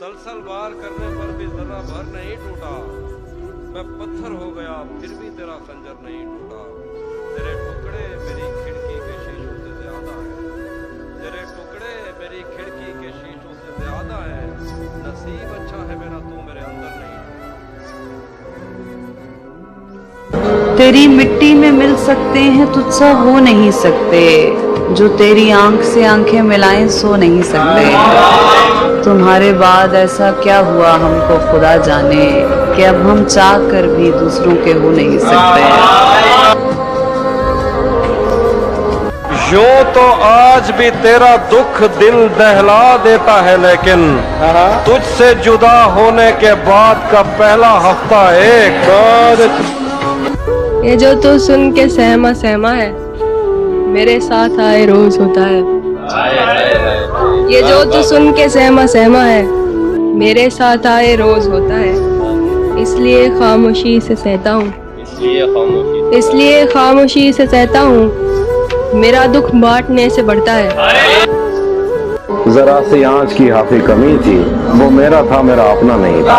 मुसलसल वार करने पर भी जरा भर नहीं टूटा, मैं पत्थर हो गया फिर भी तेरा खंजर नहीं टूटा। तेरे टुकड़े मेरी खिड़की के शीशों से ज्यादा है, तेरे टुकड़े मेरी खिड़की के शीशों से ज्यादा है। नसीब अच्छा है मेरा तू मेरे अंदर नहीं टूटा। तेरी मिट्टी में मिल सकते हैं तुझसा हो नहीं सकते, जो तेरी आंख से आंखें मिलाएं सो नहीं सकते। तुम्हारे बाद ऐसा क्या हुआ हमको खुदा जाने, कि अब हम चाह कर भी दूसरों के हो नहीं सकते। यूं तो आज भी तेरा दुख दिल दहला देता है, लेकिन तुझसे जुदा होने के बाद का पहला हफ्ता एक ये जो तू सुन के सहमा सहमा है, मेरे साथ आए रोज होता है। ये जो तू सुन के सहमा सहमा है, मेरे साथ आए रोज होता है। इसलिए खामोशी से सहता हूँ, इसलिए खामोशी से सहता हूँ। मेरा दुख बांटने से बढ़ता है। जरा सी आंच की हाफी कमी थी, वो मेरा था, मेरा अपना नहीं था।